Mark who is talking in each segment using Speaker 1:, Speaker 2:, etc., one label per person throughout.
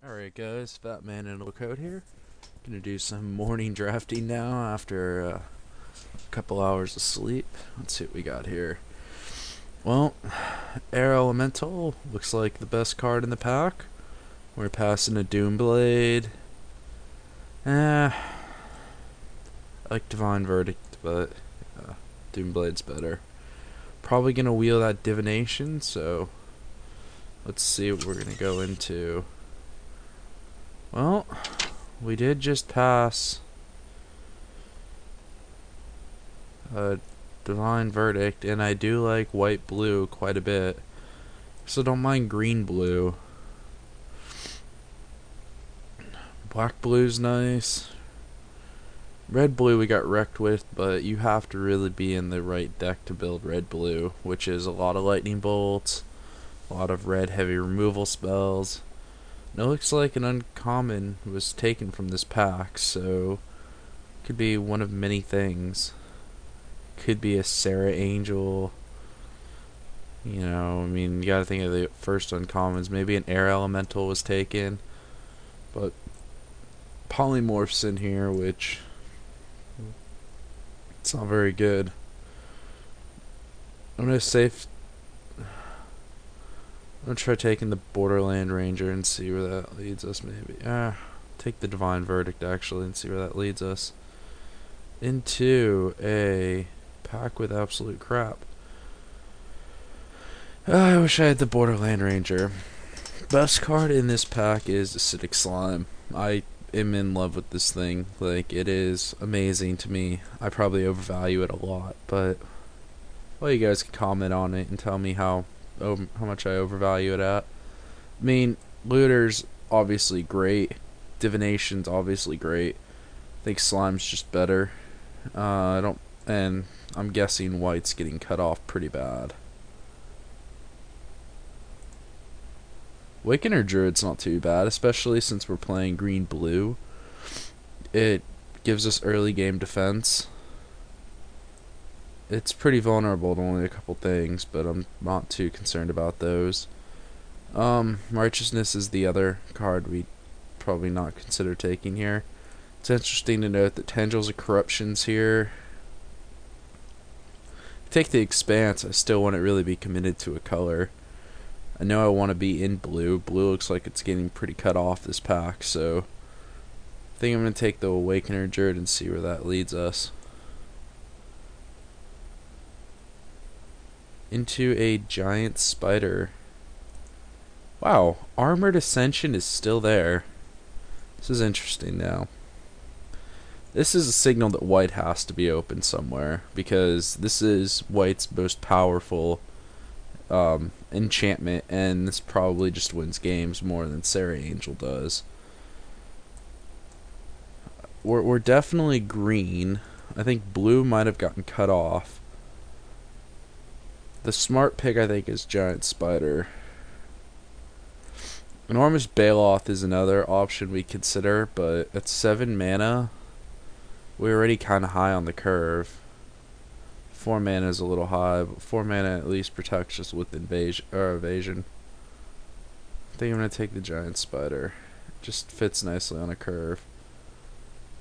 Speaker 1: Alright guys, Fat Man in a Coat here. Gonna do some morning drafting now after a couple hours of sleep. Let's see what we got here. Well, Air Elemental looks like the best card in the pack. We're passing a Doomblade. I like Divine Verdict, but Doomblade's better. Probably gonna wheel that Divination, so let's see what we're gonna go into. Well, we did just pass a Divine Verdict, and I do like white blue quite a bit, so don't mind green blue. Black blue's nice. Red blue we got wrecked with, but you have to really be in the right deck to build red blue, which is a lot of lightning bolts, a lot of red heavy removal spells. And it looks like an uncommon was taken from this pack, so could be one of many things. Could be a Sarah Angel. You know, I mean, you gotta think of the first uncommons. Maybe an Air Elemental was taken, but Polymorph's in here, which it's not very good. I'm gonna save. I'm gonna try taking the Borderland Ranger and see where that leads us. Maybe take the Divine Verdict actually and see where that leads us. Into a pack with absolute crap. I wish I had the Borderland Ranger. Best card in this pack is Acidic Slime. I am in love with this thing. Like, it is amazing to me. I probably overvalue it a lot, but well, you guys can comment on it and tell me how much I overvalue it at. I mean, Looter's obviously great. Divination's obviously great. I think Slime's just better. I don't, and I'm guessing White's getting cut off pretty bad. Awakener Druid's not too bad, especially since we're playing green-blue. It gives us early game defense. It's pretty vulnerable to only a couple things, but I'm not too concerned about those. Righteousness is the other card we probably not consider taking here. It's interesting to note that Tendrils of Corruption's here. Take the Expanse, I still wouldn't really be committed to a color. I know I want to be in blue. Blue looks like it's getting pretty cut off this pack, so I think I'm going to take the Awakener Druid and see where that leads us. Into a Giant Spider. Wow, Armored Ascension is still there. This is interesting now. This is a signal that White has to be open somewhere, because this is White's most powerful enchantment, and this probably just wins games more than Sarah Angel does. We're definitely green. I think blue might have gotten cut off. The smart pick, I think, is Giant Spider. Enormous Baloth is another option we consider, but at 7 mana, we're already kind of high on the curve. 4 mana is a little high, but 4 mana at least protects us with evasion. I think I'm going to take the Giant Spider. It just fits nicely on a curve.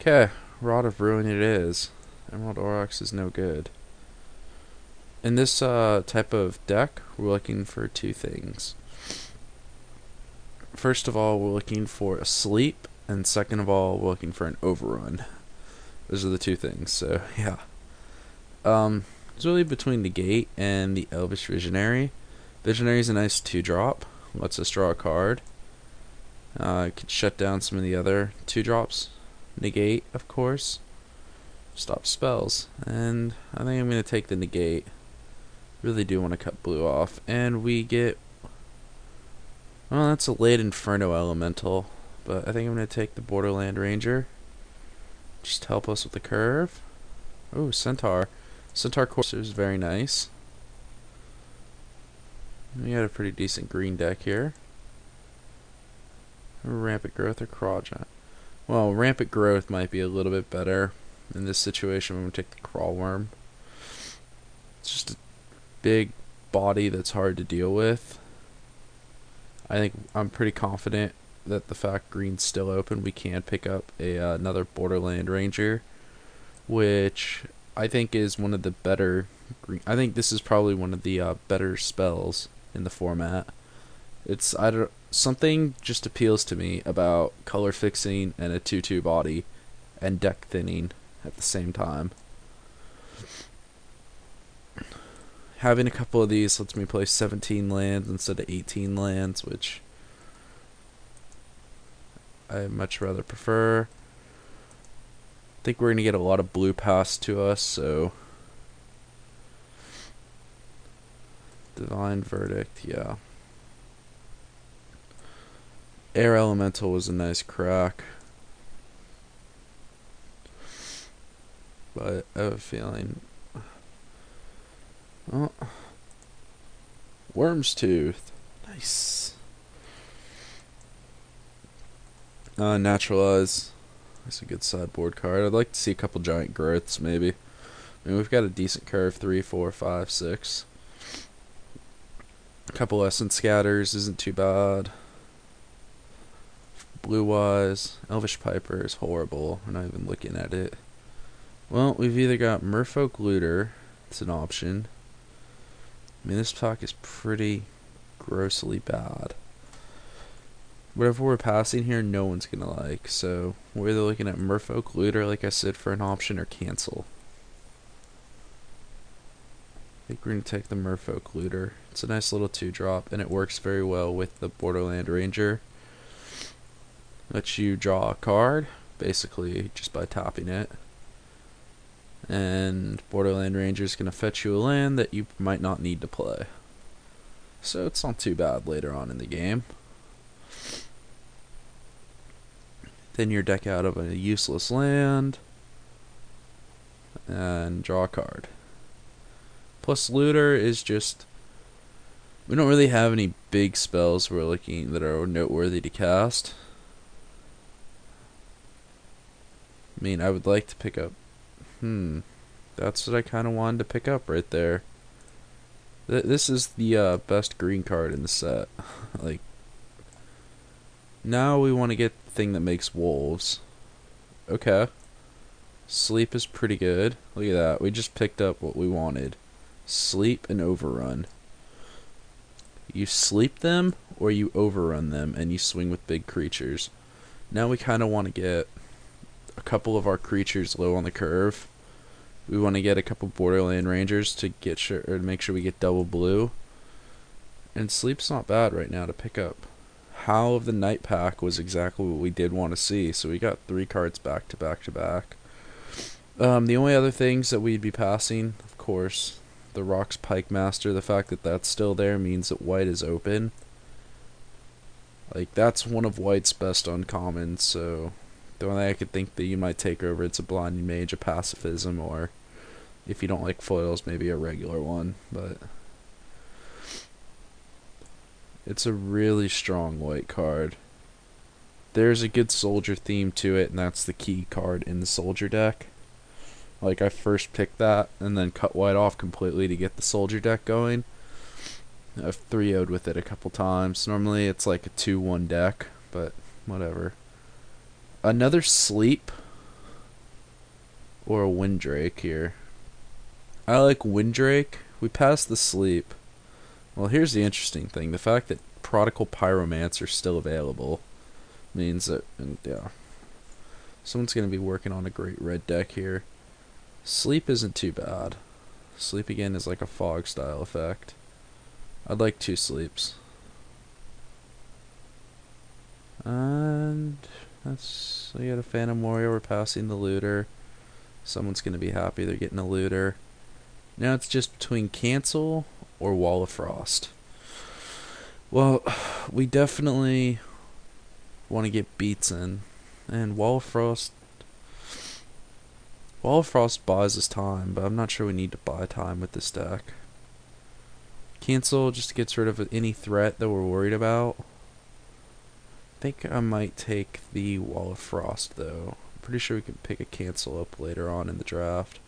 Speaker 1: Okay, Rod of Ruin it is. Emerald Aurochs is no good. In this type of deck, we're looking for two things. First of all, we're looking for a sleep, and second of all, we're looking for an overrun. Those are the two things, so yeah. It's really between Negate and the Elvish Visionary. Visionary is a nice 2-drop. Lets us draw a card. Could shut down some of the other 2-drops. Negate, of course. Stop spells. And I think I'm going to take the Negate. Really do want to cut blue off. And we get... well, that's a late Inferno Elemental. But I think I'm going to take the Borderland Ranger. Just help us with the curve. Oh, Centaur. Centaur Courser is very nice. We got a pretty decent green deck here. Rampant Growth or Craw Giant. Well, Rampant Growth might be a little bit better in this situation. I'm going to take the Crawl Worm. It's just a big body that's hard to deal with. I think I'm pretty confident that the fact green's still open, we can pick up another Borderland Ranger, which I think is one of the better. I think this is probably one of the better spells in the format. It's I don't something just appeals to me about color fixing and a 2/2 body, and deck thinning at the same time. Having a couple of these lets me play 17 lands instead of 18 lands, which I much rather prefer. I think we're going to get a lot of blue passed to us, so Divine Verdict, yeah. Air Elemental was a nice crack, but I have a feeling. Oh, Worm's Tooth, nice. Naturalize. That's a good sideboard card. I'd like to see a couple giant growths, maybe. I mean, we've got a decent curve, 3, 4, 5, 6. A couple Essence Scatters isn't too bad. Blue Eyes. Elvish Piper is horrible. We're not even looking at it. Well, we've either got Merfolk Looter. It's an option. I mean, this talk is pretty grossly bad. Whatever we're passing here, no one's going to like. So, we're either looking at Merfolk Looter, like I said, for an option, or cancel. I think we're going to take the Merfolk Looter. It's a nice little 2-drop, and it works very well with the Borderland Ranger. Lets you draw a card, basically, just by tapping it. And Borderland Ranger is going to fetch you a land that you might not need to play. So, it's not too bad later on in the game. Thin your deck out of a useless land, and draw a card. Plus Looter is just, we don't really have any big spells we're looking that are noteworthy to cast. I mean, I would like to pick up, that's what I kind of wanted to pick up right there. This is the best green card in the set. Like, now we want to get the thing that makes wolves. Okay. Sleep is pretty good. Look at that. We just picked up what we wanted. Sleep and Overrun. You sleep them or you overrun them and you swing with big creatures. Now we kind of want to get a couple of our creatures low on the curve. We want to get a couple Borderland Rangers to get sure, or to make sure we get double blue. And Sleep's not bad right now to pick up. Howl of the Night Pack was exactly what we did want to see, so we got 3 cards back to back to back. The only other things that we'd be passing, of course, the Rocks Pike Master. The fact that that's still there means that white is open. Like, that's one of white's best uncommons, so the only thing I could think that you might take over, it's a Blinding Mage, a Pacifism, or if you don't like foils, maybe a regular one, but it's a really strong white card. There's a good soldier theme to it, and that's the key card in the soldier deck. Like, I first picked that, and then cut white off completely to get the soldier deck going. I've 3-0'd with it a couple times. Normally it's like a 2-1 deck, but whatever. Another Sleep or a Windrake here. I like Windrake. We passed the Sleep. Well, here's the interesting thing. The fact that Prodigal Pyromancer is still available means that, and yeah, someone's going to be working on a great red deck here. Sleep isn't too bad. Sleep again is like a fog style effect. I'd like 2 sleeps. And that's, we got a Phantom Warrior, we're passing the Looter. Someone's going to be happy they're getting a Looter. Now it's just between Cancel or Wall of Frost. Well, we definitely want to get beats in, and Wall of Frost buys us time, but I'm not sure we need to buy time with this deck. Cancel just gets rid of any threat that we're worried about. I think I might take the Wall of Frost, though. I'm pretty sure we can pick a Cancel up later on in the draft.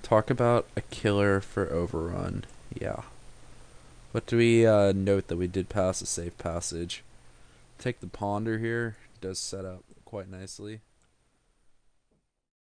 Speaker 1: Talk about a killer for Overrun. Yeah. But do we note that we did pass a safe passage? Take the ponder here. It does set up quite nicely.